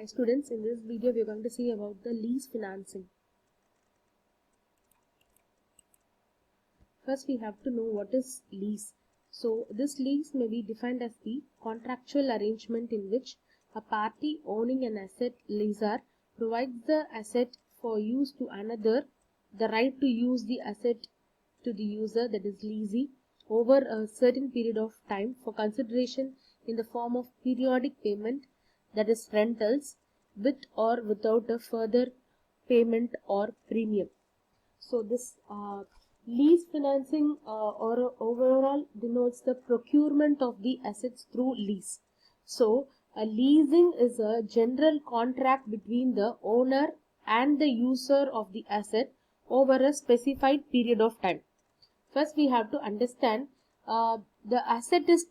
Hi students, in this video we are going to see about the lease financing. First we have to know what is lease. So this lease may be defined as the contractual arrangement in which a party owning an asset, lessor, provides the asset for use to another, the right to use the asset to the user, that is leasee, over a certain period of time for consideration in the form of periodic payment, that is rentals, with or without a further payment or premium. So this lease financing or overall denotes the procurement of the assets through lease. So a leasing is a general contract between the owner and the user of the asset over a specified period of time. First we have to understand the asset is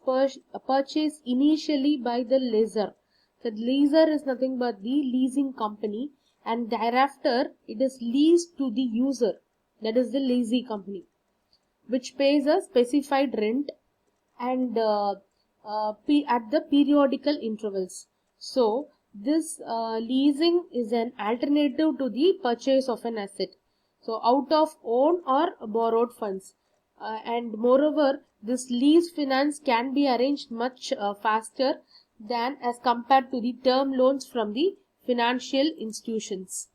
purchased initially by the lessor. The lessor is nothing but the leasing company, and thereafter it is leased to the user, that is the lessee company, which pays a specified rent and at the periodical intervals. So this leasing is an alternative to the purchase of an asset, so out of own or borrowed funds, and moreover this lease finance can be arranged much faster than as compared to the term loans from the financial institutions.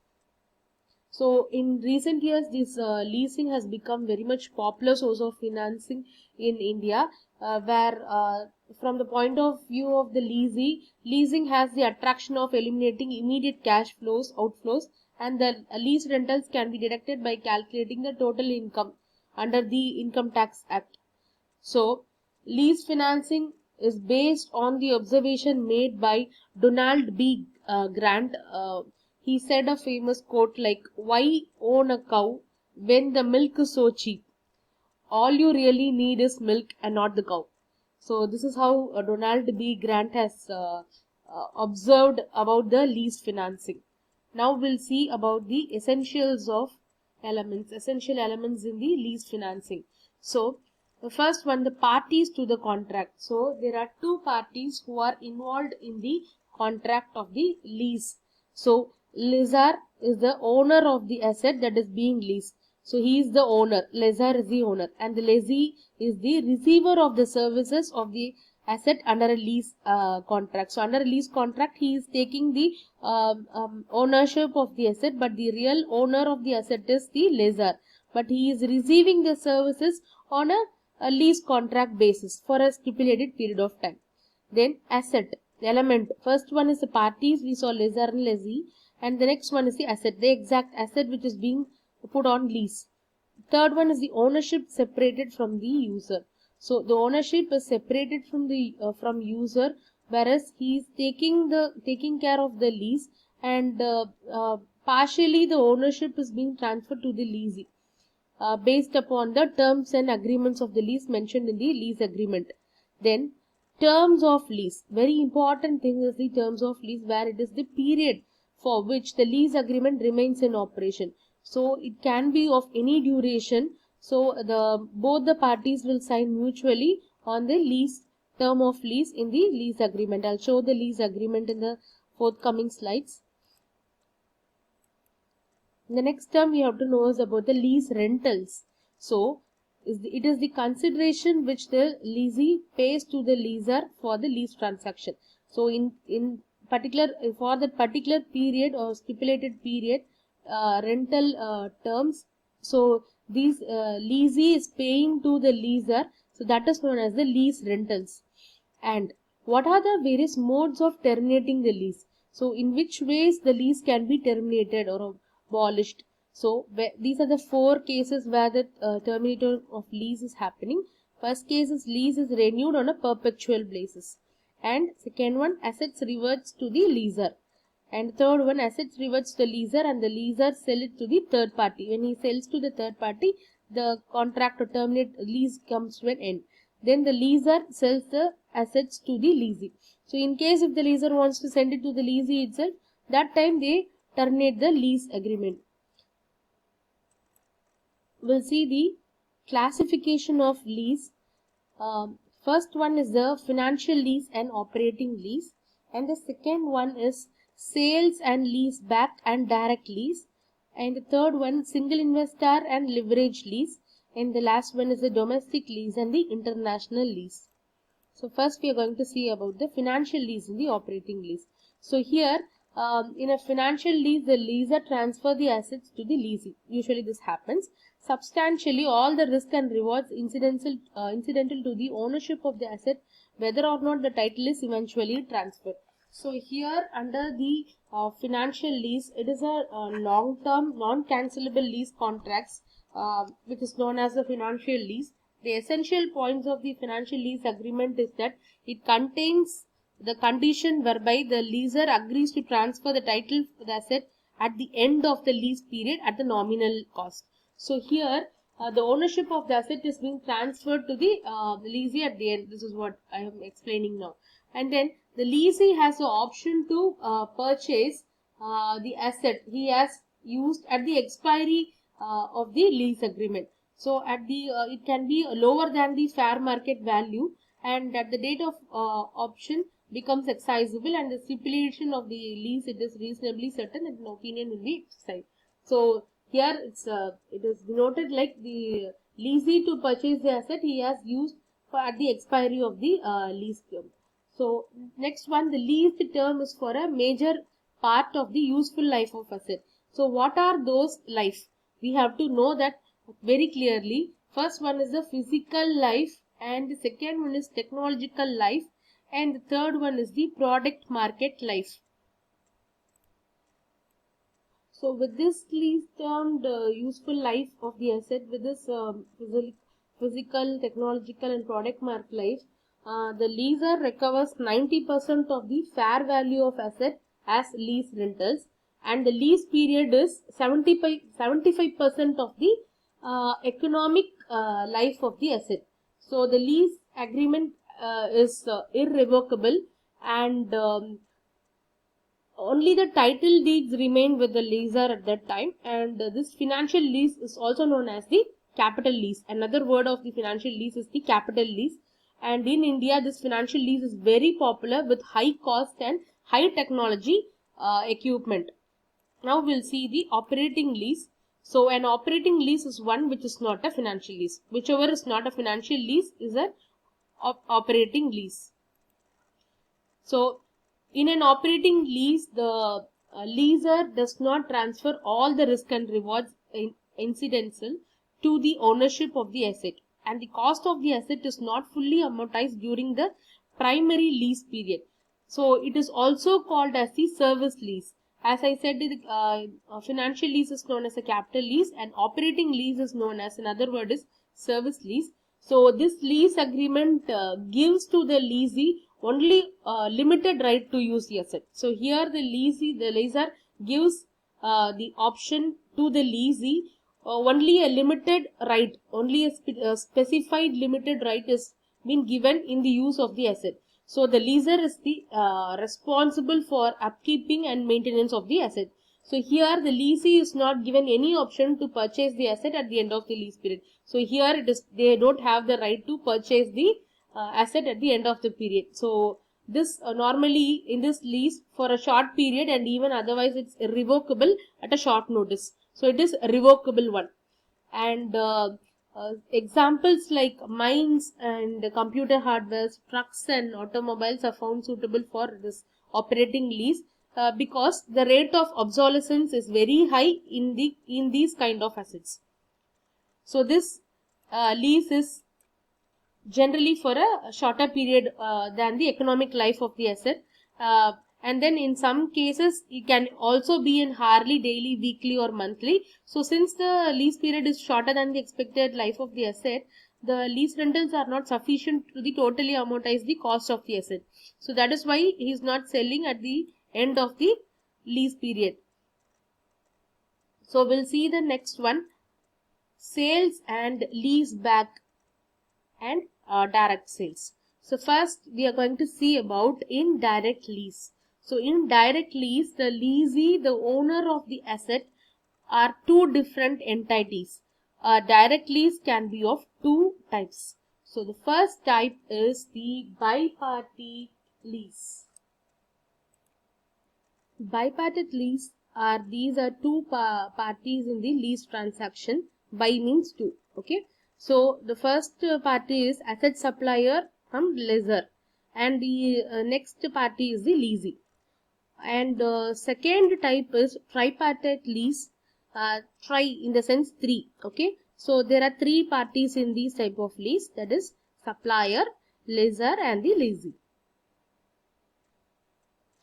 So in recent years, this leasing has become very much popular source of financing in India, where from the point of view of the leasing, leasing has the attraction of eliminating immediate cash outflows, and the lease rentals can be deducted by calculating the total income under the Income Tax Act. So lease financing is based on the observation made by Donald B. Grant. He said a famous quote like, "Why own a cow when the milk is so cheap? All you really need is milk and not the cow." So this is how Donald B. Grant has observed about the lease financing. Now we'll see about the essential elements in the lease financing. So the first one, the parties to the contract. So there are two parties who are involved in the contract of the lease. So lessor is the owner of the asset that is being leased. So he is the owner, lessor is the owner, and the lessee is the receiver of the services of the asset under a lease contract. So under a lease contract, he is taking the ownership of the asset, but the real owner of the asset is the lessor. But he is receiving the services on a lease contract basis for a stipulated period of time. Then asset element. First one is the parties, we saw lessor and lessee, and the next one is the asset, the exact asset which is being put on lease. Third one is the ownership separated from the user. So the ownership is separated from the from user, whereas he is taking care of the lease, and partially the ownership is being transferred to the leasee based upon the terms and agreements of the lease mentioned in the lease agreement. Then terms of lease. Very important thing is the terms of lease, where it is the period for which the lease agreement remains in operation. So it can be of any duration. So both the parties will sign mutually on the lease term of lease in the lease agreement. I'll show the lease agreement in the forthcoming slides. The next term we have to know is about the lease rentals. So it is the consideration which the lessee pays to the lessor for the lease transaction. So in particular, for that particular period or stipulated period, rental terms, so these lessee is paying to the lessor, so that is known as the lease rentals. And what are the various modes of terminating the lease? So in which ways the lease can be terminated or abolished? So these are the four cases where the terminator of lease is happening. First case is lease is renewed on a perpetual basis, and second one, assets reverts to the lessor, and third one, assets reverts to the lessor and the lessor sell it to the third party. When he sells to the third party, the contract to terminate lease comes to an end. Then the lessor sells the assets to the lessee. So in case if the lessor wants to send it to the lessee itself, that time they terminate the lease agreement. We'll see the classification of lease. First one is the financial lease and operating lease, and the second one is sales and lease back and direct lease. And the third one, single investor and leverage lease. And the last one is the domestic lease and the international lease. So first we are going to see about the financial lease and the operating lease. So here in a financial lease, the leaser transfer the assets to the leasee. Usually this happens. Substantially all the risk and rewards incidental to the ownership of the asset, whether or not the title is eventually transferred. So here under the financial lease, it is a long-term non-cancelable lease contracts which is known as the financial lease. The essential points of the financial lease agreement is that it contains the condition whereby the leaser agrees to transfer the title for the asset at the end of the lease period at the nominal cost. So here the ownership of the asset is being transferred to the leasee at the end. This is what I am explaining now. And then the leasee has the option to purchase the asset he has used at the expiry of the lease agreement. So at the it can be lower than the fair market value, and at the date of option becomes excisable, and the stipulation of the lease, it is reasonably certain that an opinion will be exercised. So here it is denoted like the leasee to purchase the asset he has used for at the expiry of the lease term. So next one, the lease term is for a major part of the useful life of asset. So what are those life? We have to know that very clearly. First one is the physical life, and the second one is technological life, and the third one is the product market life. So with this lease termed useful life of the asset, with this physical, technological and product market life, the leaser recovers 90% of the fair value of asset as lease rentals, and the lease period is 75% of the economic life of the asset. So the lease agreement is irrevocable, and only the title deeds remain with the leaser at that time. And this financial lease is also known as the capital lease. Another word of the financial lease is the capital lease. And in India, this financial lease is very popular with high cost and high technology equipment. Now we'll see the operating lease. So an operating lease is one which is not a financial lease. Whichever is not a financial lease is an operating lease. So in an operating lease, the leaser does not transfer all the risk and rewards incidental to the ownership of the asset, and the cost of the asset is not fully amortized during the primary lease period. So it is also called as the service lease. As I said, the financial lease is known as a capital lease, and operating lease is known as, another word is service lease. So this lease agreement gives to the leasee only limited right to use the asset. So here the leaser gives the option to the leasee only a limited right, only a specified limited right is been given in the use of the asset. So the leaser is the responsible for upkeeping and maintenance of the asset. So here the leasee is not given any option to purchase the asset at the end of the lease period. So here it is, they don't have the right to purchase the asset at the end of the period. So this normally in this lease for a short period, and even otherwise it's irrevocable at a short notice. So it is a revocable one. And examples like mines and computer hardware, trucks and automobiles are found suitable for this operating lease because the rate of obsolescence is very high in these kind of assets. So this lease is generally for a shorter period than the economic life of the asset. And then in some cases it can also be in hourly, daily, weekly or monthly. So since the lease period is shorter than the expected life of the asset, the lease rentals are not sufficient to totally amortize the cost of the asset. So that is why he is not selling at the end of the lease period. So we'll see the next one, sales and lease back and direct sales. So first we are going to see about indirect lease. So in direct lease, the leasee, the owner of the asset, are two different entities. A direct lease can be of two types. So the first type is the bipartite lease. Bipartite lease these are two parties in the lease transaction. By means two. Okay. So the first party is asset supplier from lessor, and the next party is the leasee. And second type is tripartite lease. Tri in the sense three. Okay. So there are three parties in this type of lease, that is supplier, lessor and the leasee.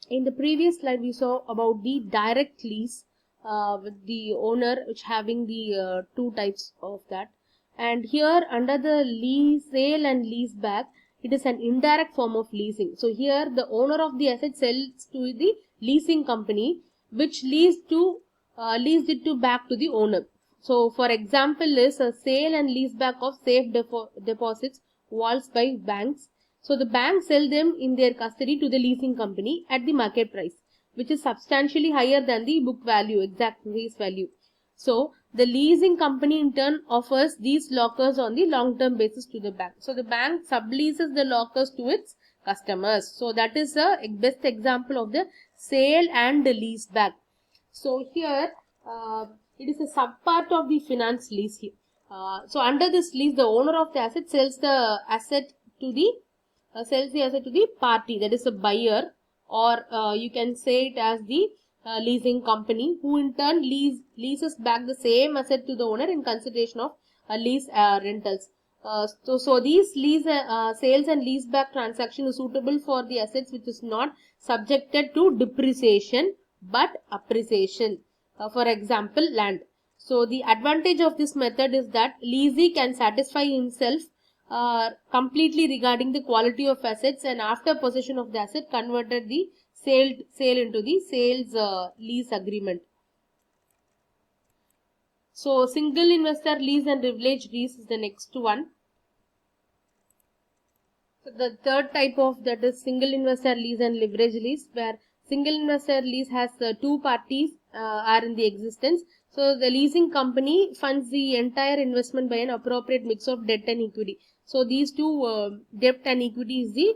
In the previous slide we saw about the direct lease with the owner, which having the two types of that. And here under the lease sale and lease back, it is an indirect form of leasing. So here the owner of the asset sells to the leasing company, which leased it to back to the owner. So for example is a sale and lease back of safe deposits vaults by banks. So the banks sell them in their custody to the leasing company at the market price, which is substantially higher than the book value, exact face value. So the leasing company in turn offers these lockers on the long-term basis to the bank. So the bank subleases the lockers to its customers. So that is the best example of the sale and the lease back. So here it is a subpart of the finance lease here. So under this lease, the owner of the asset sells the asset to the party, that is a buyer, or you can say it as the leasing company, who in turn leases back the same asset to the owner in consideration of lease rentals. So these lease sales and lease back transaction is suitable for the assets which is not subjected to depreciation but appreciation. For example, land. So the advantage of this method is that leasee can satisfy himself completely regarding the quality of assets, and after possession of the asset converted the sale into the sales lease agreement. So single investor lease and leverage lease is the next one. So the third type of that is single investor lease and leverage lease, where single investor lease has two parties are in the existence. So the leasing company funds the entire investment by an appropriate mix of debt and equity. So these two debt and equity is the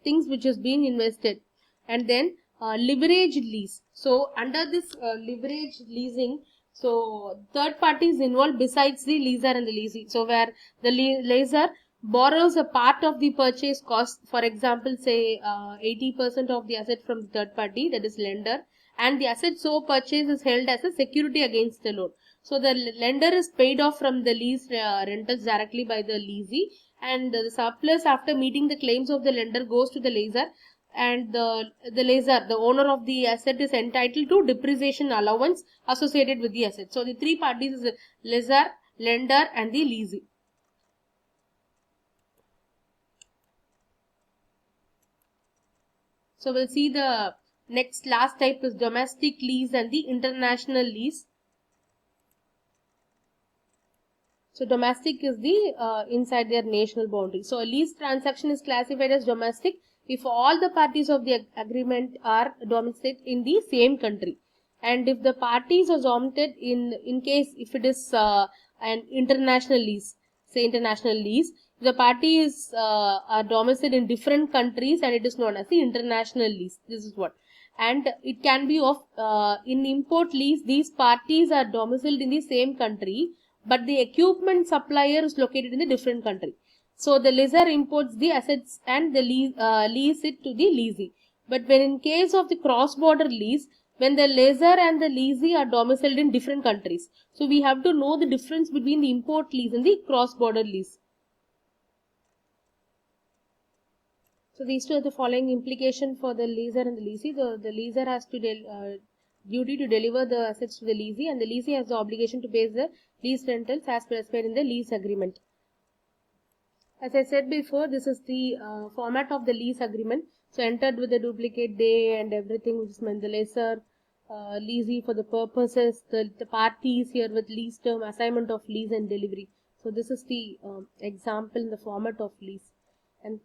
things which is being invested. And then leverage lease. So under this leverage leasing, so third parties involved besides the leaser and the leasee. So where the lessor borrows a part of the purchase cost, for example say 80% of the asset from the third party, that is lender, and the asset so purchased is held as a security against the loan. So the lender is paid off from the lease rentals directly by the leasee, and the surplus after meeting the claims of the lender goes to the lessor, and the lessor, the owner of the asset, is entitled to depreciation allowance associated with the asset. So the three parties is the lessor, lender and the leasee. So we'll see the last type is domestic lease and the international lease. So domestic is the inside their national boundary. So a lease transaction is classified as domestic if all the parties of the agreement are domiciled in the same country, and if the parties are domiciled in case if it is an international lease, say international lease, the parties are domiciled in different countries, and it is known as the international lease. This is what. And it can be of in import lease, these parties are domiciled in the same country, but the equipment supplier is located in a different country. So the lessor imports the assets and the lease it to the leasee. But when in case of the cross-border lease, when the lessor and the leasee are domiciled in different countries, so we have to know the difference between the import lease and the cross-border lease. So these two are the following implication for the lessor and the leasee. The lessor has to duty to deliver the assets to the leasee, and the leasee has the obligation to pay the lease rentals as specified in the lease agreement. As I said before, this is the format of the lease agreement. So entered with the duplicate day and everything, which is meant the lessor, leasee for the purposes, the parties here with lease term, assignment of lease and delivery. So this is the example in the format of lease. And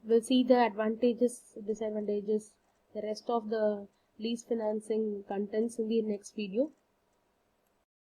we'll see the advantages, disadvantages, the rest of the lease financing contents in the next video.